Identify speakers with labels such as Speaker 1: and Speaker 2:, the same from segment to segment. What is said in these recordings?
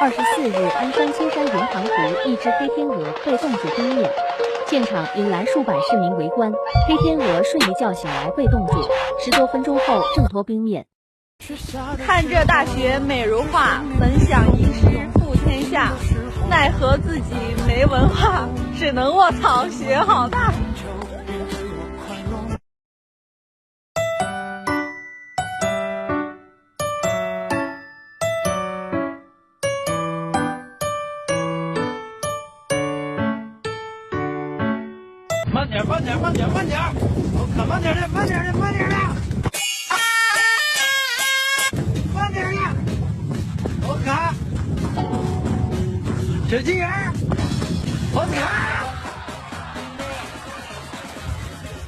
Speaker 1: 24日，鞍山青山银行湖一只黑天鹅被冻结冰面，现场引来数百市民围观，黑天鹅瞬一觉醒来被冻住，10多分钟后挣脱冰面。
Speaker 2: 看这大雪美如画，本想吟诗付天下，奈何自己没文化，只能卧槽雪好大。
Speaker 3: 慢点，慢点，慢点，慢点！我可慢点的，慢点的，慢点的！慢点的！我卡！使劲儿！我卡！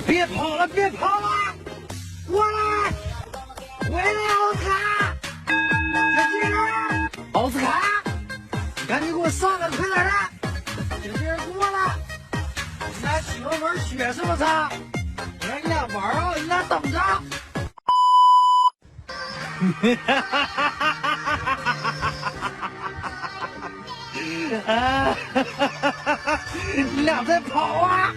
Speaker 3: 别跑了，别跑了！过来！回来，奥斯卡！使劲儿！奥斯卡！赶紧给我上来，快点的！使劲儿过来！你俩喜欢玩雪是不是？我让你俩玩啊，你俩等着。你俩在跑啊！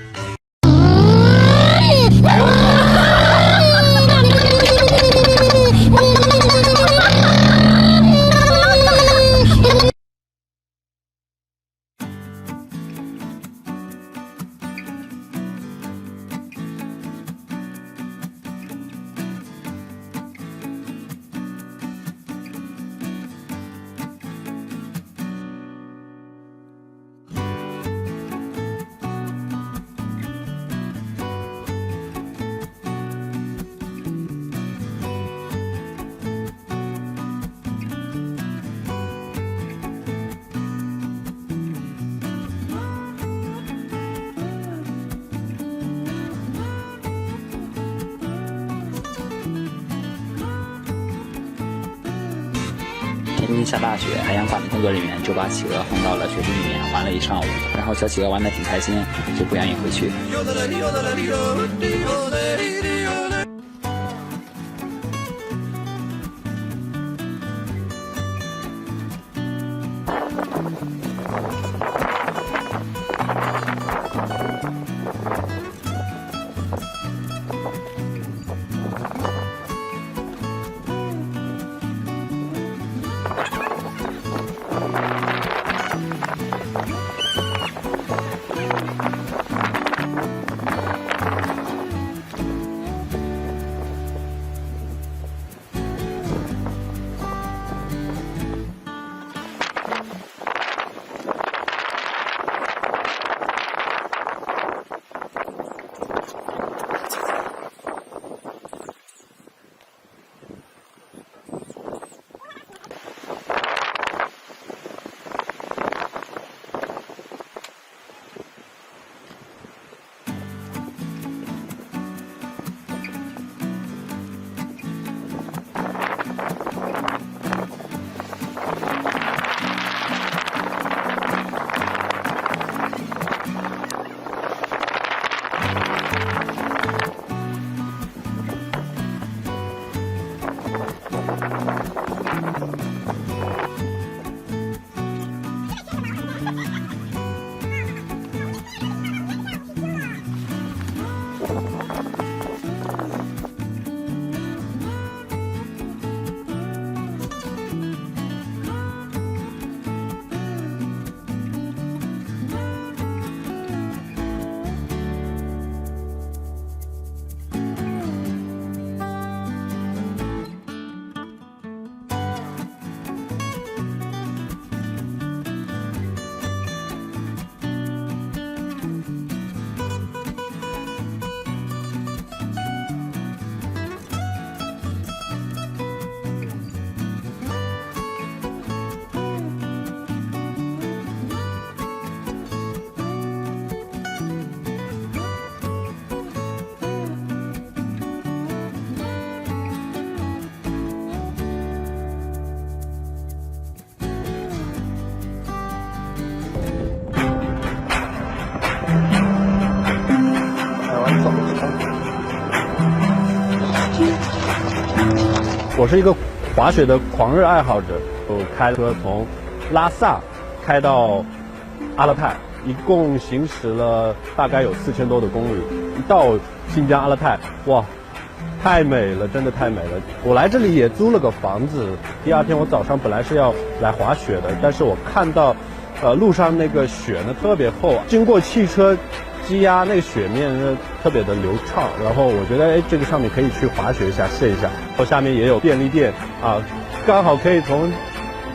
Speaker 4: 天津下大雪，海洋馆的工作人员就把企鹅放到了雪地里面玩了一上午，然后小企鹅玩得挺开心，就不愿意回去。
Speaker 5: 我是一个滑雪的狂热爱好者，我开车从拉萨开到阿勒泰，一共行驶了大概有4000多的公里，一到新疆阿勒泰，哇，太美了，真的太美了。我来这里也租了个房子，第二天我早上本来是要来滑雪的，但是我看到路上那个雪呢特别厚，经过汽车积压，那个雪面呢特别的流畅，然后我觉得这个上面可以去滑雪一下试一下。然后下面也有便利店啊，刚好可以从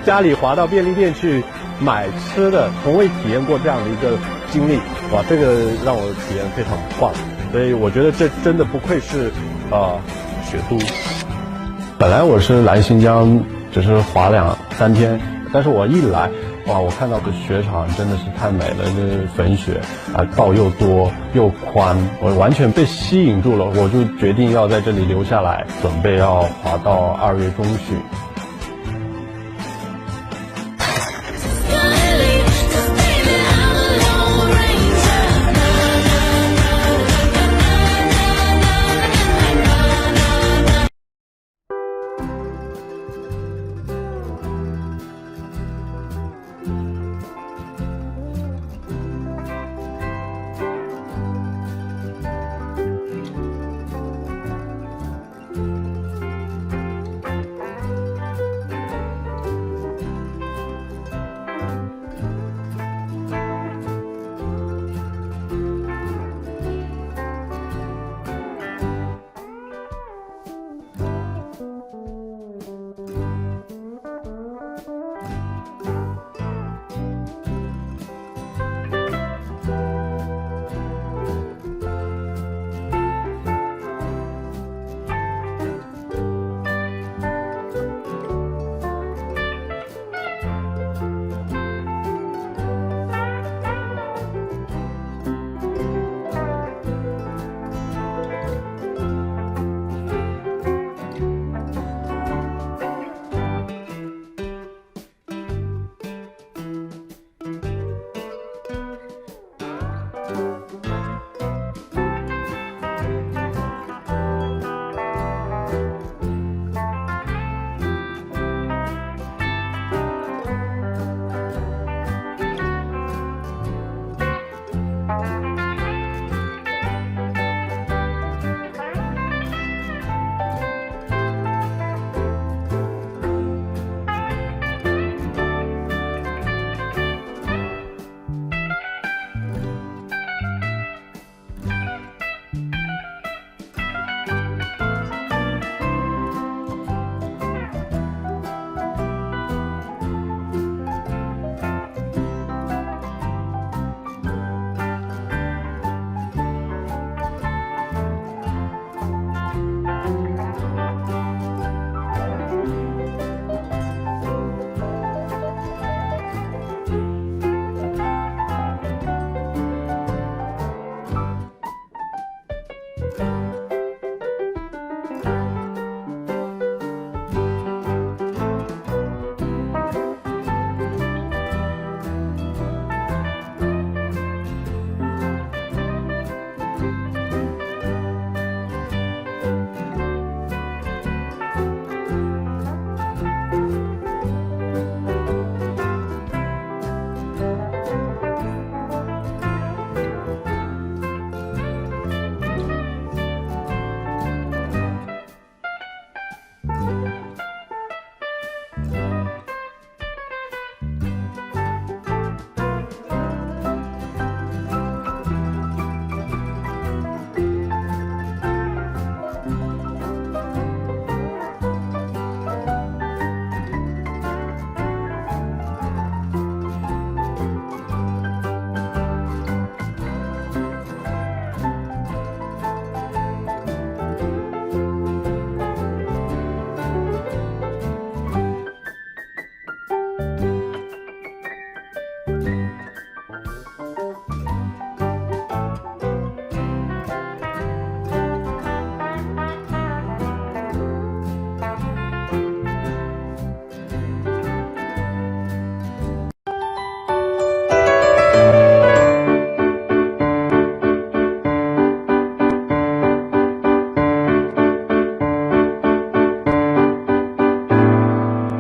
Speaker 5: 家里滑到便利店去买吃的，从未体验过这样的一个经历，哇，这个让我体验非常棒，所以我觉得这真的不愧是雪都。本来我是来新疆只是滑2-3天，但是我一来，哇，我看到的雪场真的是太美了，这粉雪啊，道又多又宽，我完全被吸引住了，我就决定要在这里留下来，准备要滑到2月中旬。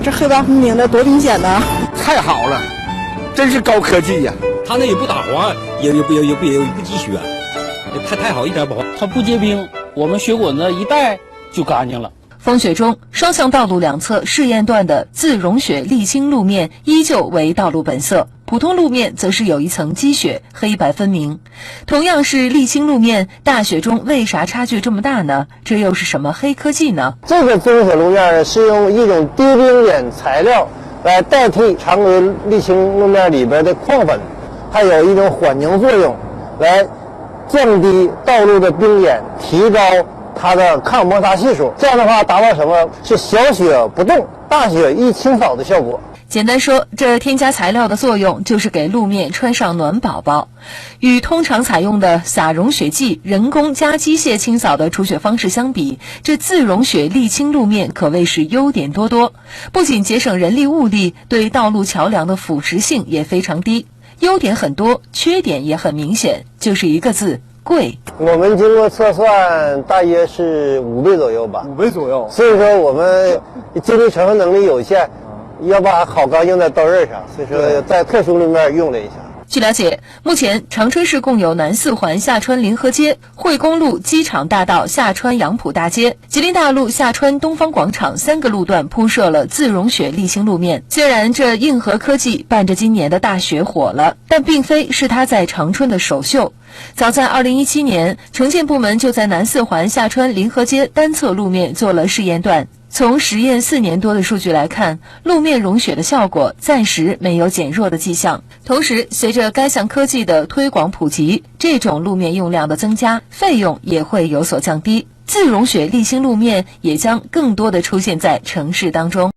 Speaker 6: 这黑白分明的多明显呢！
Speaker 3: 太好了，真是高科技呀！
Speaker 6: 它那也不打滑，也不积雪，太好，一点不好。
Speaker 7: 它不结冰，我们雪滚子一带就干净了。
Speaker 8: 风雪中，双向道路两侧试验段的自融雪沥青路面依旧为道路本色，普通路面则是有一层积雪，黑白分明。同样是沥青路面，大雪中为啥差距这么大呢？这又是什么黑科技呢？
Speaker 9: 这个自融雪路面是用一种低冰点材料来代替常规沥青路面里边的矿粉，还有一种缓凝作用，来降低道路的冰点，提高它的抗摩擦系数，这样的话达到什么？是小雪不动，大雪一清扫的效果。
Speaker 8: 简单说，这添加材料的作用就是给路面穿上暖宝宝。与通常采用的撒融雪剂、人工加机械清扫的除雪方式相比，这自融雪沥青路面可谓是优点多多。不仅节省人力物力，对道路桥梁的腐蚀性也非常低。优点很多，缺点也很明显，就是一个字：贵。
Speaker 9: 我们经过测算，大约是5倍左右吧。
Speaker 5: 5倍左右。
Speaker 9: 所以说我们经济承受能力有限，要把好钢用在刀刃上，所以说在特殊路面用了一下。
Speaker 8: 据了解，目前长春市共有南四环下穿临河街、惠公路机场大道下穿杨浦大街、吉林大路下穿东方广场3个路段铺设了自融雪沥青路面。虽然这硬核科技伴着今年的大雪火了，但并非是它在长春的首秀。早在2017年，城建部门就在南四环下穿临河街单侧路面做了试验段。从实验4年多的数据来看，路面融雪的效果暂时没有减弱的迹象。同时，随着该项科技的推广普及，这种路面用量的增加，费用也会有所降低。自融雪沥青路面也将更多的出现在城市当中。